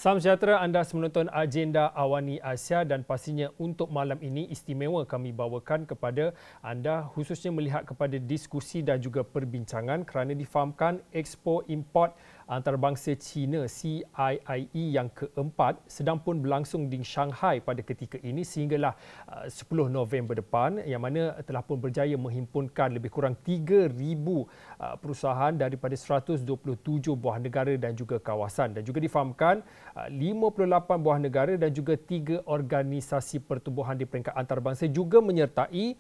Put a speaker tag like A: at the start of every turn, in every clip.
A: Salam sejahtera, anda menonton agenda Awani Asia dan pastinya untuk malam ini istimewa kami bawakan kepada anda khususnya melihat kepada diskusi dan juga perbincangan kerana difahamkan Expo Import Antarabangsa China CIIE yang keempat sedang pun berlangsung di Shanghai pada ketika ini sehinggalah 10 November depan yang mana telah pun berjaya menghimpunkan lebih kurang 3,000 perusahaan daripada 127 buah negara dan juga kawasan dan juga difahamkan 58 buah negara dan juga 3 organisasi pertubuhan di peringkat antarabangsa juga menyertai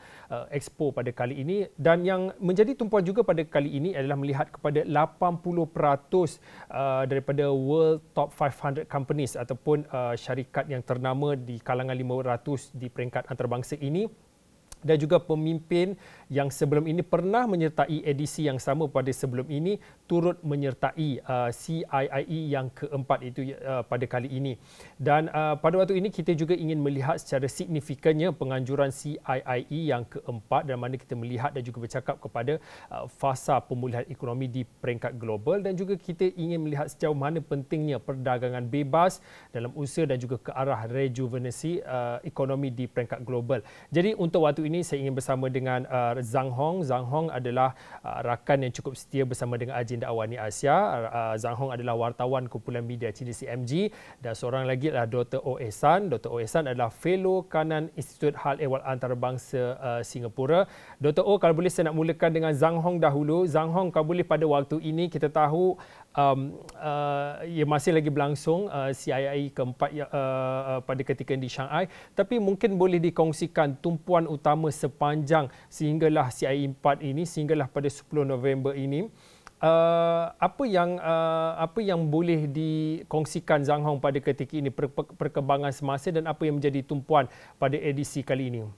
A: Expo pada kali ini dan yang menjadi tumpuan juga pada kali ini adalah melihat kepada 80% daripada World Top 500 Companies ataupun syarikat yang ternama di kalangan 500 di peringkat antarabangsa ini dan juga pemimpin yang sebelum ini pernah menyertai edisi yang sama pada sebelum ini turut menyertai CIIE yang keempat itu pada kali ini. Dan pada waktu ini kita juga ingin melihat secara signifikannya penganjuran CIIE yang keempat dan mana kita melihat dan juga bercakap kepada fasa pemulihan ekonomi di peringkat global dan juga kita ingin melihat sejauh mana pentingnya perdagangan bebas dalam usaha dan juga ke arah rejuvenasi ekonomi di peringkat global. Jadi untuk waktu ini saya ingin bersama dengan Zhang Hong. Zhang Hong adalah rakan yang cukup setia bersama dengan agenda Awani Asia. Zhang Hong adalah wartawan kumpulan media Cina CMG dan seorang lagi adalah Dr. Oh Ehsan. Dr. Oh Ehsan adalah fellow kanan Institut Hal Ehwal Antarabangsa Singapura. Dr. Oh, kalau boleh saya nak mulakan dengan Zhang Hong dahulu. Zhang Hong, kalau boleh pada waktu ini kita tahu ia masih lagi berlangsung CIIE keempat pada ketika di Shanghai, tapi mungkin boleh dikongsikan tumpuan utama sepanjang sehinggalah CIIE 4 ini sehinggalah pada 10 November ini. Apa yang boleh dikongsikan Zhang Hong pada ketika ini, perkembangan semasa dan apa yang menjadi tumpuan pada edisi kali ini?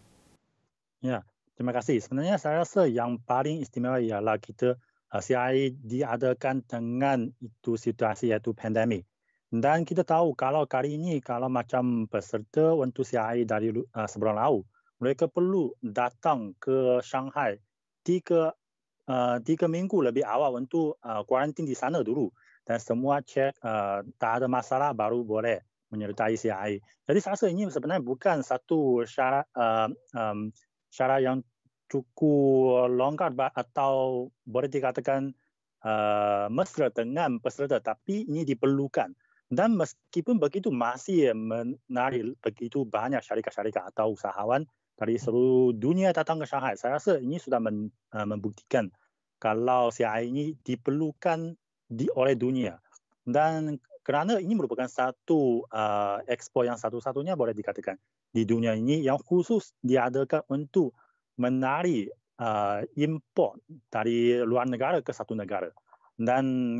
B: Ya, terima kasih. Sebenarnya saya rasa yang paling istimewa ialah kita CIIE diadakan dengan itu situasi iaitu pandemik. Dan kita tahu kalau kali ini kalau macam peserta untuk CIIE dari seberang laut, mereka perlu datang ke Shanghai 3 minggu lebih awal untuk kuarantin di sana dulu dan semua cek tak ada masalah baru boleh menyertai CIIE. Jadi saya rasa ini sebenarnya bukan satu syarat yang cukup longgar atau boleh dikatakan mesra dengan peserta, tapi ini diperlukan. Dan meskipun begitu masih menarik begitu banyak syarikat-syarikat atau usahawan dari seluruh dunia datang ke Shanghai. Saya rasa ini sudah membuktikan kalau CIIE ini diperlukan oleh dunia. Dan kerana ini merupakan satu expo yang satu-satunya boleh dikatakan di dunia ini yang khusus diadakan untuk menarik import dari luar negara ke satu negara. Dan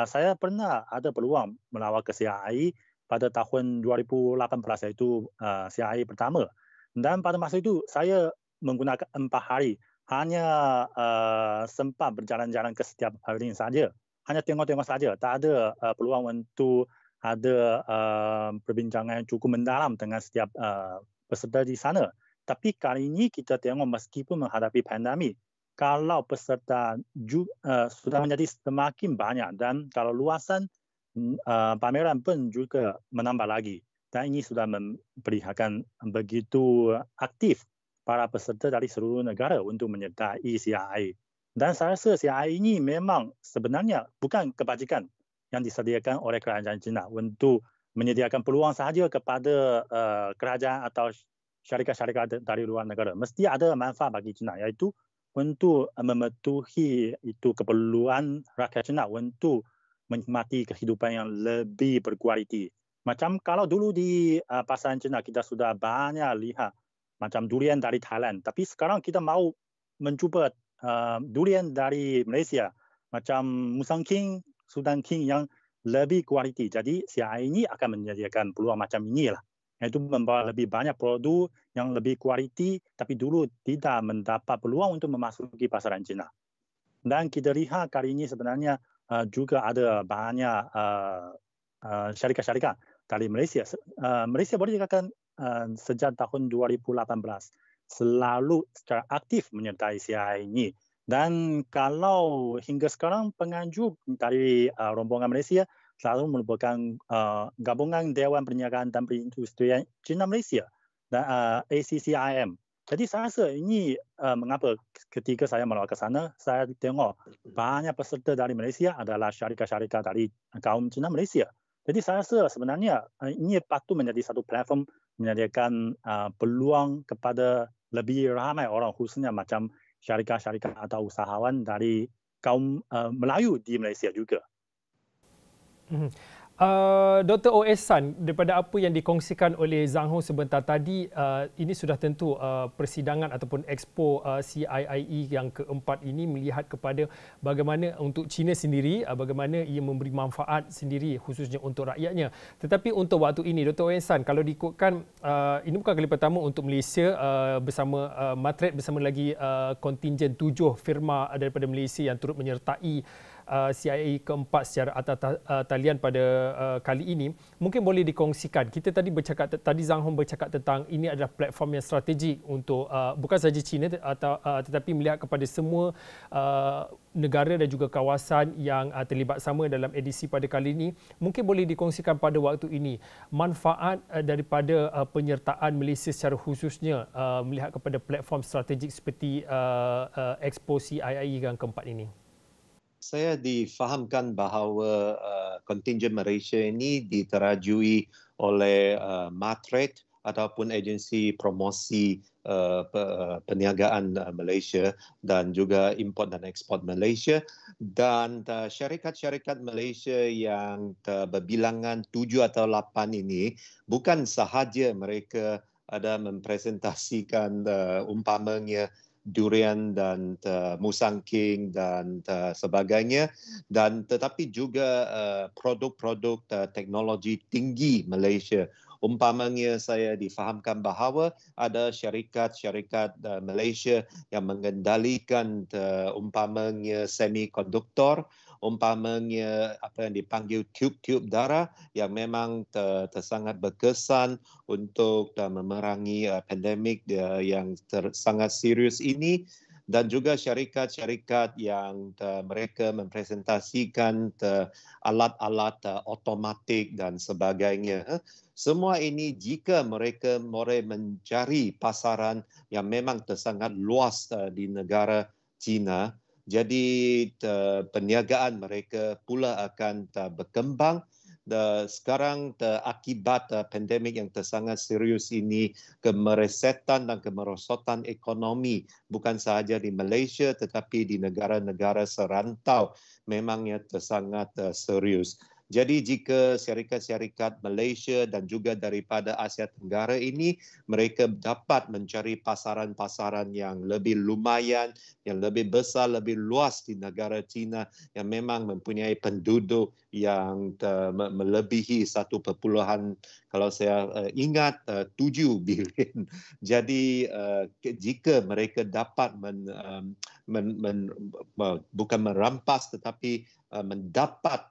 B: saya pernah ada peluang melawat ke CIIE pada tahun 2018 iaitu CIIE pertama. Dan pada masa itu saya menggunakan 4 hari hanya sempat berjalan-jalan ke setiap harian saja. Hanya tengok-tengok saja, tak ada peluang untuk ada perbincangan yang cukup mendalam dengan setiap peserta di sana. Tapi kali ini kita tengok meskipun menghadapi pandemik, kalau peserta sudah menjadi semakin banyak dan kalau luasan pameran pun juga menambah lagi. Dan ini sudah memperlihatkan begitu aktif para peserta dari seluruh negara untuk menyertai CIIE. Dan saya rasa CIIE ini memang sebenarnya bukan kebajikan yang disediakan oleh kerajaan China untuk menyediakan peluang sahaja kepada kerajaan atau syarikat-syarikat dari luar negara. Mesti ada manfaat bagi China, iaitu untuk memenuhi itu keperluan rakyat China untuk menikmati kehidupan yang lebih berkualiti. Macam kalau dulu di pasaran China kita sudah banyak lihat macam durian dari Thailand, tapi sekarang kita mau mencuba durian dari Malaysia, macam Musang King, Sudan King yang lebih kualiti. Jadi CIIE ini akan menyediakan peluang macam inilah. Itu membawa lebih banyak produk yang lebih kualiti, tapi dulu tidak mendapat peluang untuk memasuki pasaran China. Dan kita lihat kali ini sebenarnya juga ada banyak syarikat-syarikat dari Malaysia. Malaysia boleh dikatakan sejak tahun 2018 selalu secara aktif menyertai CIIE ini. Dan kalau hingga sekarang penganjur dari rombongan Malaysia selalu merupakan gabungan Dewan Perniagaan dan Perindustrian Cina Malaysia dan ACCIM. Jadi saya rasa ini mengapa ketika saya melawat ke sana, saya tengok banyak peserta dari Malaysia adalah syarikat-syarikat dari kaum Cina Malaysia. Jadi saya rasa sebenarnya ini patut menjadi satu platform menyediakan peluang kepada lebih ramai orang, khususnya macam syarikat-syarikat atau usahawan dari kaum Melayu di Malaysia juga.
A: Dr. O.S. San, daripada apa yang dikongsikan oleh Zhang Hong sebentar tadi, ini sudah tentu persidangan ataupun Expo CIIE yang keempat ini melihat kepada bagaimana untuk China sendiri, bagaimana ia memberi manfaat sendiri khususnya untuk rakyatnya. Tetapi untuk waktu ini, Dr. O.S. San, kalau diikutkan, ini bukan kali pertama untuk Malaysia bersama Matret bersama lagi kontingen 7 firma daripada Malaysia yang turut menyertai CIIE keempat secara atas talian pada kali ini, mungkin boleh dikongsikan. Kita tadi bercakap, tadi Zhang Hong bercakap tentang ini adalah platform yang strategik untuk bukan sahaja China tetapi melihat kepada semua negara dan juga kawasan yang terlibat sama dalam edisi pada kali ini. Mungkin boleh dikongsikan pada waktu ini manfaat daripada penyertaan Malaysia secara khususnya melihat kepada platform strategik seperti Expo CIIE yang keempat ini.
C: Saya difahamkan bahawa kontingen Malaysia ini diterajui oleh Matret ataupun agensi promosi perniagaan Malaysia dan juga import dan ekspor Malaysia, dan syarikat-syarikat Malaysia yang berbilangan 7 atau 8 ini bukan sahaja mereka ada mempresentasikan umpamanya durian dan musang king dan sebagainya, dan tetapi juga produk-produk teknologi tinggi Malaysia. Umpamanya saya difahamkan bahawa ada syarikat-syarikat Malaysia yang mengendalikan umpamanya semikonduktor, umpamanya apa yang dipanggil tube-tube darah yang memang sangat berkesan untuk memerangi pandemik yang sangat serius ini, dan juga syarikat-syarikat yang mereka mempresentasikan alat-alat otomatik dan sebagainya. Semua ini jika mereka boleh mencari pasaran yang memang sangat luas di negara China, jadi perniagaan mereka pula akan berkembang. Sekarang akibat pandemik yang sangat serius ini, kemerosotan dan kemerosotan ekonomi bukan sahaja di Malaysia tetapi di negara-negara serantau memangnya sangat serius. Jadi jika syarikat-syarikat Malaysia dan juga daripada Asia Tenggara ini, mereka dapat mencari pasaran-pasaran yang lebih lumayan, yang lebih besar, lebih luas di negara China yang memang mempunyai penduduk yang melebihi 1, kalau saya ingat 7 bilion. Jadi jika mereka dapat bukan merampas tetapi mendapat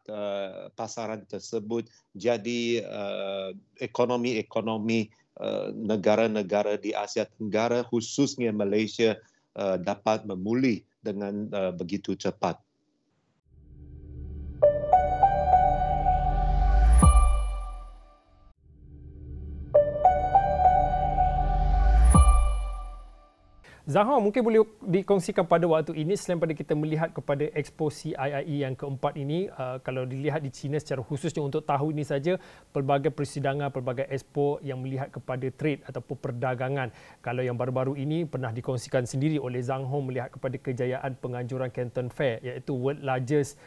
C: pasaran tersebut, jadi ekonomi-ekonomi negara-negara di Asia Tenggara khususnya Malaysia dapat memulih dengan begitu cepat.
A: Zhang Hong, mungkin boleh dikongsikan pada waktu ini, selain pada kita melihat kepada Expo CIIE yang keempat ini, kalau dilihat di China secara khususnya untuk tahun ini saja, pelbagai persidangan, pelbagai expo yang melihat kepada trade ataupun perdagangan. Kalau yang baru-baru ini pernah dikongsikan sendiri oleh Zhang Hong melihat kepada kejayaan penganjuran Canton Fair, iaitu world largest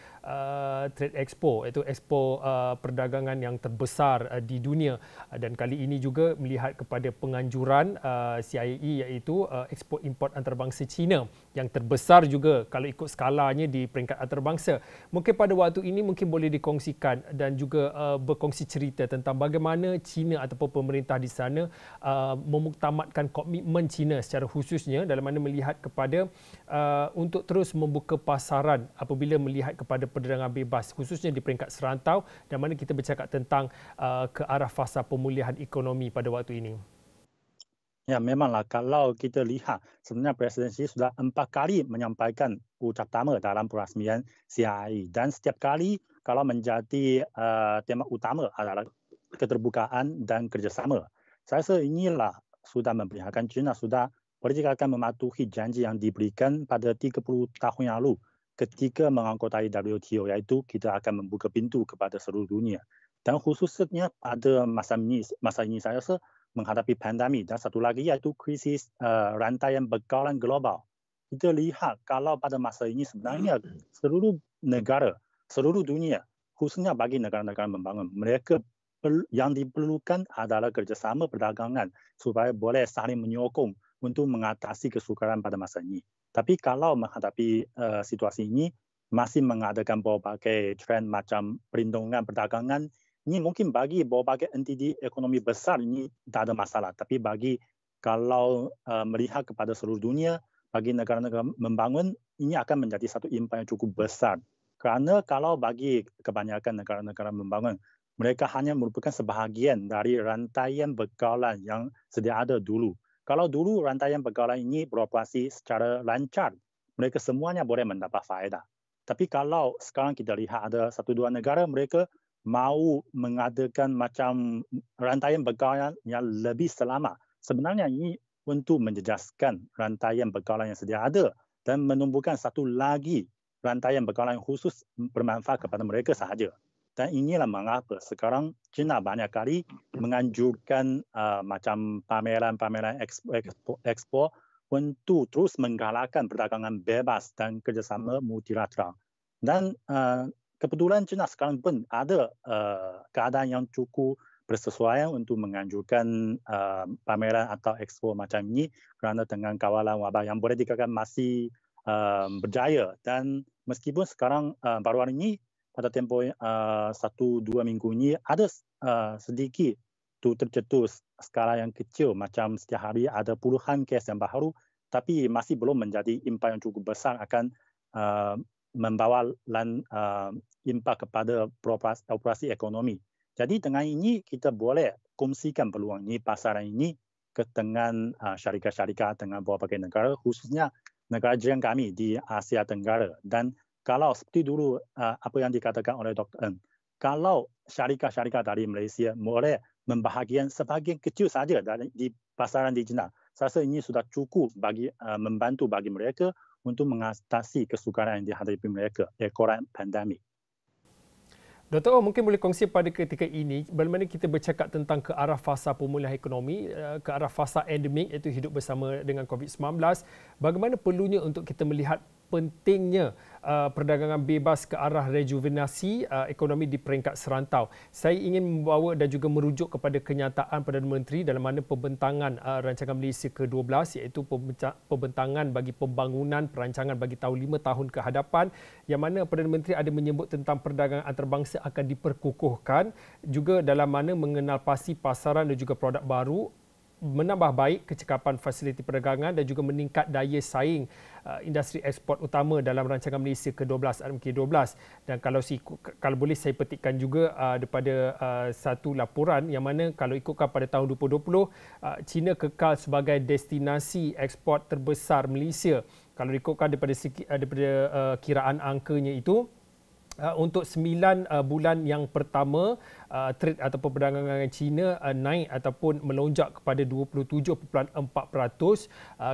A: trade expo, iaitu expo perdagangan yang terbesar di dunia. Dan kali ini juga melihat kepada penganjuran CIIE, iaitu Expo Import Antarabangsa China yang terbesar juga kalau ikut skalanya di peringkat antarabangsa. Mungkin pada waktu ini mungkin boleh dikongsikan dan juga berkongsi cerita tentang bagaimana China ataupun pemerintah di sana memuktamadkan komitmen China secara khususnya dalam mana melihat kepada untuk terus membuka pasaran apabila melihat kepada perdagangan bebas khususnya di peringkat serantau, dan mana kita bercakap tentang ke arah fasa pemulihan ekonomi pada waktu ini.
B: Ya, memanglah kalau kita lihat sebenarnya Presiden Xi sudah 4 kali menyampaikan ucap pertama dalam perasmian CIIE, dan setiap kali kalau menjadi tema utama adalah keterbukaan dan kerjasama. Saya rasa inilah sudah memperlihatkan China sudah politik akan mematuhi janji yang diberikan pada 30 tahun yang lalu ketika menganggotai WTO, iaitu kita akan membuka pintu kepada seluruh dunia. Dan khususnya pada masa ini saya rasa menghadapi pandemik dan satu lagi iaitu krisis rantaian pergaulan global. Kita lihat kalau pada masa ini sebenarnya seluruh negara, seluruh dunia, khususnya bagi negara-negara membangun, mereka yang diperlukan adalah kerjasama perdagangan supaya boleh saling menyokong untuk mengatasi kesukaran pada masa ini. Tapi kalau menghadapi situasi ini, masih mengadakan berbagai trend macam perlindungan perdagangan, ini mungkin bagi berbagai entiti ekonomi besar ini tak ada masalah. Tapi bagi kalau melihat kepada seluruh dunia, bagi negara-negara membangun, ini akan menjadi satu impak yang cukup besar. Kerana kalau bagi kebanyakan negara-negara membangun, mereka hanya merupakan sebahagian dari rantaian pergaulan yang sedia ada dulu. Kalau dulu rantaian pergaulan ini beroperasi secara lancar, mereka semuanya boleh mendapat faedah. Tapi kalau sekarang kita lihat ada satu dua negara, mereka mau mengadakan macam rantaian pergaulan yang lebih selama. Sebenarnya ini untuk menjejaskan rantaian pergaulan yang sedia ada dan menumbuhkan satu lagi rantaian pergaulan khusus bermanfaat kepada mereka sahaja. Dan inilah mengapa sekarang China banyak kali menganjurkan macam pameran-pameran ekspor untuk terus menggalakkan perdagangan bebas dan kerjasama multilateral. Dan kebetulan China sekarang pun ada keadaan yang cukup bersesuaian untuk menganjurkan pameran atau ekspor macam ini kerana dengan kawalan wabak yang boleh dikatakan masih berjaya. Dan meskipun sekarang baru hari ini pada tempoh 1-2 minggu ini ada sedikit tercetus skala yang kecil macam setiap hari ada puluhan kes yang baru, tapi masih belum menjadi impak yang cukup besar akan membawa impak kepada operasi ekonomi. Jadi dengan ini kita boleh kongsikan peluang ini, pasaran ini dengan syarikat-syarikat dengan berbagai negara, khususnya negara jiran kami di Asia Tenggara. Dan kalau seperti dulu apa yang dikatakan oleh Dr. Ng, kalau syarikat-syarikat dari Malaysia boleh membahagian sebahagian kecil saja di pasaran di China, saya rasa ini sudah cukup bagi membantu bagi mereka untuk mengatasi kesukaran yang dihadapi mereka ekoran pandemik.
A: Dr. Oh, mungkin boleh kongsi pada ketika ini bagaimana kita bercakap tentang ke arah fasa pemulihan ekonomi, ke arah fasa endemik iaitu hidup bersama dengan COVID-19. Bagaimana perlunya untuk kita melihat pentingnya perdagangan bebas ke arah rejuvenasi ekonomi di peringkat serantau. Saya ingin membawa dan juga merujuk kepada kenyataan Perdana Menteri dalam mana pembentangan Rancangan Malaysia ke-12 iaitu pembentangan bagi pembangunan perancangan bagi tahun 5 tahun ke hadapan yang mana Perdana Menteri ada menyebut tentang perdagangan antarabangsa akan diperkukuhkan juga dalam mana mengenal pasti pasaran dan juga produk baru, menambah baik kecekapan fasiliti perdagangan dan juga meningkat daya saing industri ekspor utama dalam Rancangan Malaysia ke-12 RMK12. Dan kalau boleh saya petikkan juga daripada satu laporan yang mana kalau ikutkan pada tahun 2020 China kekal sebagai destinasi ekspor terbesar Malaysia. Kalau ikutkan daripada kiraan angkanya itu, untuk 9 bulan yang pertama, trade ataupun perdagangan dengan China naik ataupun melonjak kepada 27.4%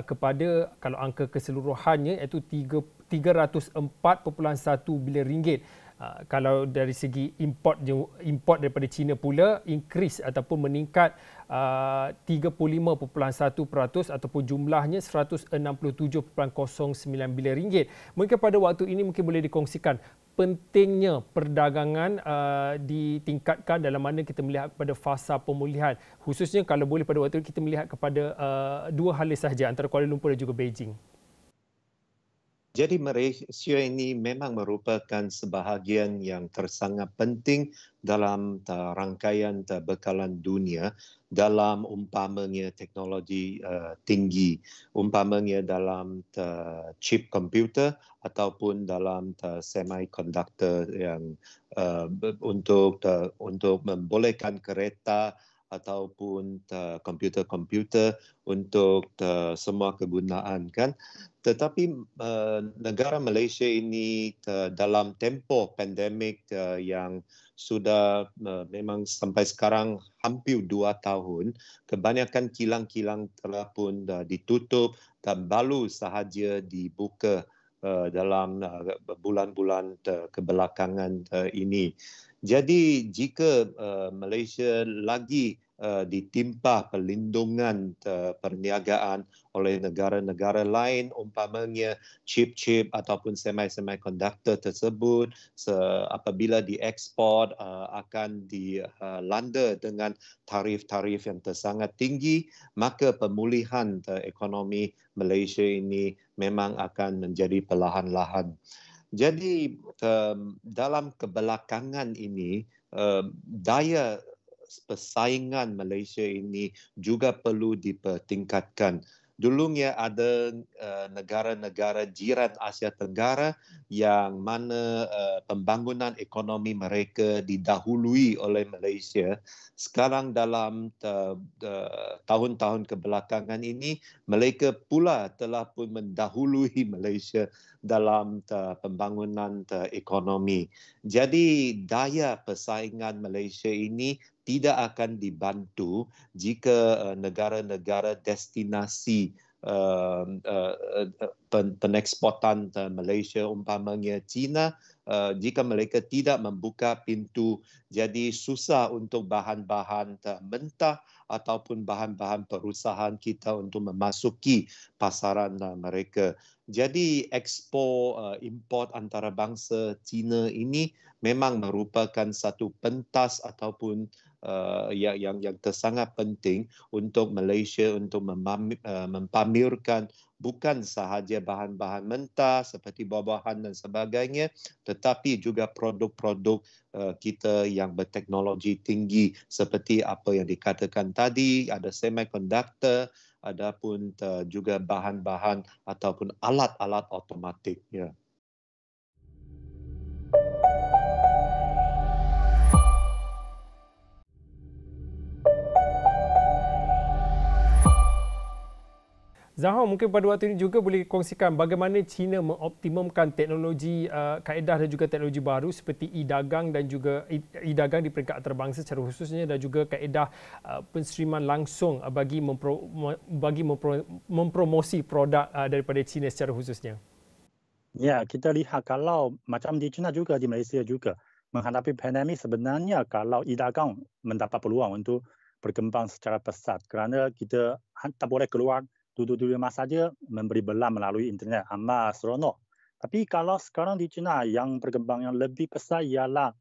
A: kepada kalau angka keseluruhannya iaitu 304.1 bilion ringgit. Kalau dari segi import daripada China pula increase ataupun meningkat 35.1% ataupun jumlahnya 167.09 bilion ringgit. Mungkin pada waktu ini mungkin boleh dikongsikan pentingnya perdagangan ditingkatkan dalam mana kita melihat kepada fasa pemulihan, khususnya kalau boleh pada waktu ini kita melihat kepada dua hal sahaja antara Kuala Lumpur dan juga Beijing.
C: Jadi Malaysia ini memang merupakan sebahagian yang tersangat penting dalam rangkaian bekalan dunia dalam umpamanya teknologi tinggi, umpamanya dalam chip komputer ataupun dalam semiconductor yang untuk membolehkan kereta ataupun komputer-komputer untuk semua kegunaan kan. Tetapi negara Malaysia ini dalam tempoh pandemik yang sudah memang sampai sekarang hampir 2 tahun, kebanyakan kilang-kilang telah pun ditutup dan baru sahaja dibuka dalam bulan-bulan kebelakangan ini. Jadi jika Malaysia lagi ditimpa perlindungan perniagaan oleh negara-negara lain, umpamanya chip-chip ataupun semi-konduktor tersebut apabila diekspor akan dilanda dengan tarif-tarif yang sangat tinggi, maka pemulihan ekonomi Malaysia ini memang akan menjadi perlahan-lahan. Jadi dalam kebelakangan ini daya persaingan Malaysia ini juga perlu dipertingkatkan. Dulunya ada negara-negara jiran Asia Tenggara yang mana pembangunan ekonomi mereka didahului oleh Malaysia. Sekarang dalam tahun-tahun kebelakangan ini, mereka pula telah pun mendahului Malaysia dalam pembangunan ekonomi. Jadi daya persaingan Malaysia ini tidak akan dibantu jika negara-negara destinasi peneksportan Malaysia umpamanya China, jika mereka tidak membuka pintu, jadi susah untuk bahan-bahan mentah ataupun bahan-bahan perusahaan kita untuk memasuki pasaran mereka. Jadi ekspor import antarabangsa China ini memang merupakan satu pentas ataupun yang tersangat penting untuk Malaysia untuk mempamerkan bukan sahaja bahan-bahan mentah seperti buah-buahan dan sebagainya, tetapi juga produk-produk kita yang berteknologi tinggi seperti apa yang dikatakan tadi, ada semiconductor, ada pun juga bahan-bahan ataupun alat-alat otomatik. Ya.
A: Zahor, mungkin pada waktu ini juga boleh kongsikan bagaimana China mengoptimumkan teknologi kaedah dan juga teknologi baru seperti e-dagang dan juga e-dagang di peringkat antarabangsa secara khususnya dan juga kaedah penerimaan langsung bagi mempromosi produk daripada China secara khususnya.
B: Ya, kita lihat kalau macam di China juga, di Malaysia juga, menghadapi pandemik sebenarnya kalau e-dagang mendapat peluang untuk berkembang secara pesat kerana kita tak boleh keluar, duduk di rumah saja, memberi belah melalui internet, amat seronok. Tapi kalau sekarang di China yang berkembang yang lebih besar ialah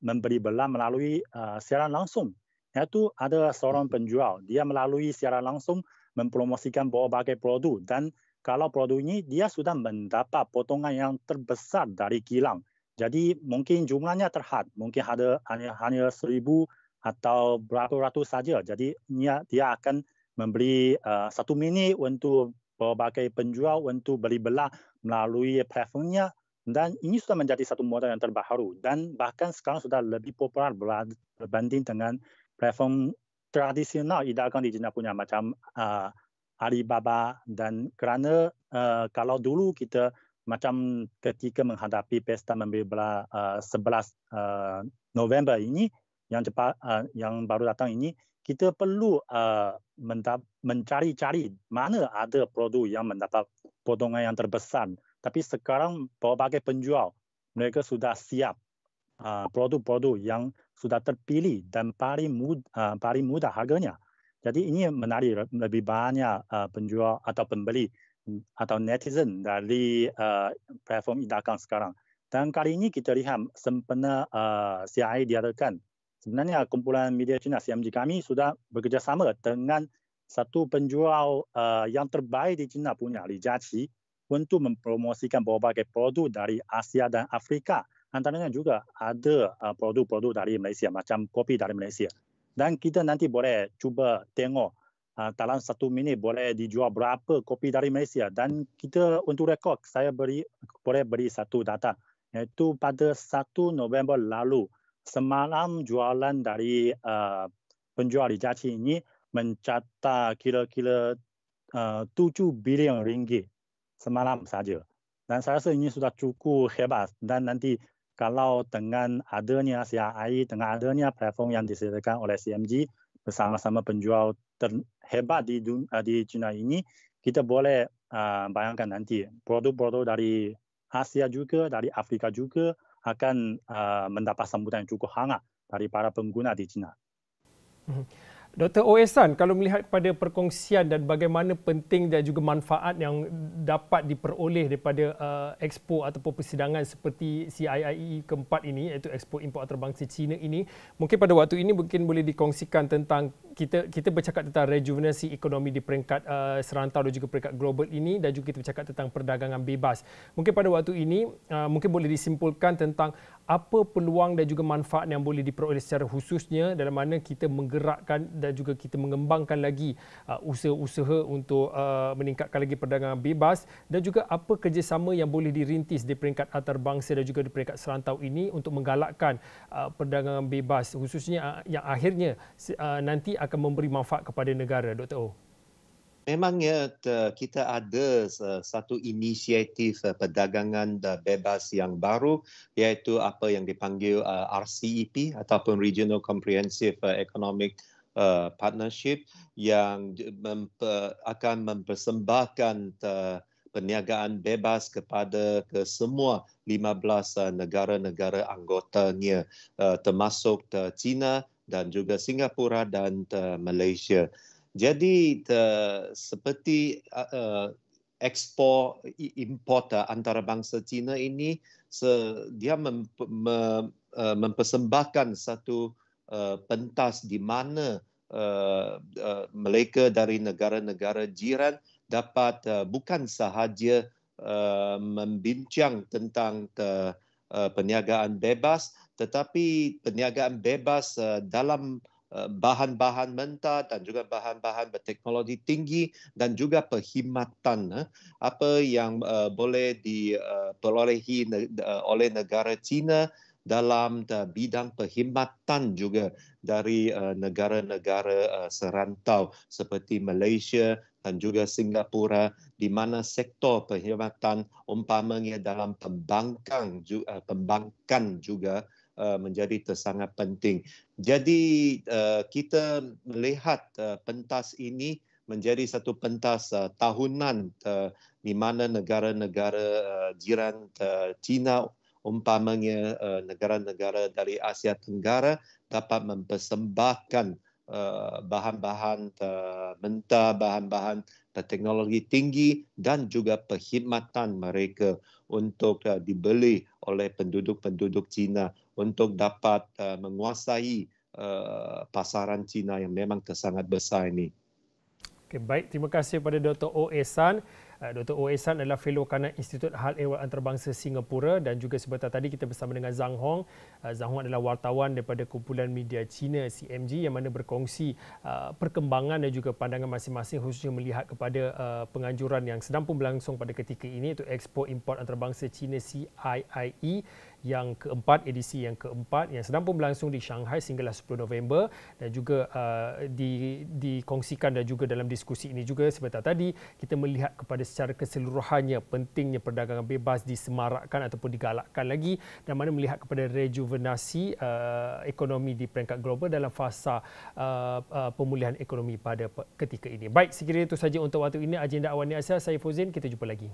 B: memberi belah melalui siaran langsung. Iaitu ada seorang penjual, dia melalui siaran langsung mempromosikan berbagai produk dan kalau produk ini dia sudah mendapat potongan yang terbesar dari kilang. Jadi mungkin jumlahnya terhad, mungkin ada hanya 1,000 atau berapa ratus saja. Jadi dia akan memberi 1 minit untuk berbagai penjual untuk beli belah melalui platformnya dan ini sudah menjadi satu model yang terbaru dan bahkan sekarang sudah lebih popular berbanding dengan platform tradisional e-dagang di China punya macam Alibaba dan kerana kalau dulu kita macam ketika menghadapi pesta membeli belah 11 November ini yang baru datang ini kita perlu mencari-cari mana ada produk yang mendapat potongan yang terbesar. Tapi sekarang berbagai penjual mereka sudah siap produk-produk yang sudah terpilih dan paling mudah harganya. Jadi ini menarik lebih banyak penjual atau pembeli atau netizen dari platform e-dagang sekarang. Dan kali ini kita lihat sempena CIA diadakan. Sebenarnya kumpulan media China CMG kami sudah bekerjasama dengan satu penjual yang terbaik di China punya, Li Jiaqi, untuk mempromosikan berbagai produk dari Asia dan Afrika. Antaranya juga ada produk-produk dari Malaysia, macam kopi dari Malaysia. Dan kita nanti boleh cuba tengok dalam 1 minit boleh dijual berapa kopi dari Malaysia. Dan kita untuk rekod, saya boleh beri satu data. Iaitu pada 1 November lalu, semalam jualan dari penjual di Jiaqi ini mencatat kira-kira 7 bilion ringgit semalam saja. Dan saya rasa ini sudah cukup hebat. Dan nanti kalau dengan adanya CRI, dengan adanya platform yang disediakan oleh CMG bersama-sama penjual terhebat di China ini, kita boleh bayangkan nanti produk-produk dari Asia juga, dari Afrika juga akan mendapat sambutan yang cukup hangat dari para pengguna di China.
A: Dr. Ohsan, kalau melihat pada perkongsian dan bagaimana penting dan juga manfaat yang dapat diperoleh daripada expo ataupun persidangan seperti CIIE keempat ini, iaitu Expo Import Antarabangsa Cina ini, mungkin pada waktu ini mungkin boleh dikongsikan tentang kita bercakap tentang rejuvenasi ekonomi di peringkat serantau dan juga peringkat global ini, dan juga kita bercakap tentang perdagangan bebas. Mungkin pada waktu ini mungkin boleh disimpulkan tentang apa peluang dan juga manfaat yang boleh diperoleh secara khususnya dalam mana kita menggerakkan dan juga kita mengembangkan lagi usaha-usaha untuk meningkatkan lagi perdagangan bebas, dan juga apa kerjasama yang boleh dirintis di peringkat antarabangsa dan juga di peringkat serantau ini untuk menggalakkan perdagangan bebas khususnya yang akhirnya nanti akan memberi manfaat kepada negara, Dr. O.
C: Memangnya kita ada satu inisiatif perdagangan bebas yang baru, iaitu apa yang dipanggil RCEP ataupun Regional Comprehensive Economic Partnership, yang akan mempersembahkan perniagaan bebas kepada semua 15 negara-negara anggotanya, termasuk China dan juga Singapura dan Malaysia. Jadi seperti ekspor import antarabangsa China ini, dia mempersembahkan satu pentas di mana mereka dari negara-negara jiran dapat bukan sahaja membincang tentang perniagaan bebas, tetapi perniagaan bebas dalam bahan-bahan mentah dan juga bahan-bahan berteknologi tinggi, dan juga perkhidmatan apa yang boleh diperolehi oleh negara China dalam bidang perkhidmatan juga dari negara-negara serantau seperti Malaysia dan juga Singapura, di mana sektor perkhidmatan umpamanya dalam pembankan juga menjadi sangat penting. Jadi kita melihat pentas ini menjadi satu pentas tahunan di mana negara-negara jiran China, umpamanya negara-negara dari Asia Tenggara, dapat mempersembahkan bahan-bahan mentah, bahan-bahan teknologi tinggi dan juga perkhidmatan mereka untuk dibeli oleh penduduk-penduduk Cina untuk dapat menguasai pasaran Cina yang memang sangat besar ini.
A: Okay, baik, terima kasih kepada Dr. Ohsan. Dr. Ohsan adalah fellow kanan Institut Hal Ehwal Antarabangsa Singapura, dan juga sebentar tadi kita bersama dengan Zhang Hong. Zhang Hong adalah wartawan daripada Kumpulan Media Cina CMG, yang mana berkongsi perkembangan dan juga pandangan masing-masing khususnya melihat kepada penganjuran yang sedang pun berlangsung pada ketika ini, iaitu Expo Import Antarabangsa Cina CIIE yang keempat, edisi yang keempat, yang sedang pun berlangsung di Shanghai sehinggalah 10 November, dan juga dikongsikan dan juga dalam diskusi ini juga sebentar tadi kita melihat kepada secara keseluruhannya pentingnya perdagangan bebas disemarakkan ataupun digalakkan lagi, dan mana melihat kepada rejuvenasi ekonomi di peringkat global dalam fasa pemulihan ekonomi pada ketika ini. Baik, sekiranya itu saja untuk waktu ini agenda Awani Asia. Saya Fauzin, kita jumpa lagi.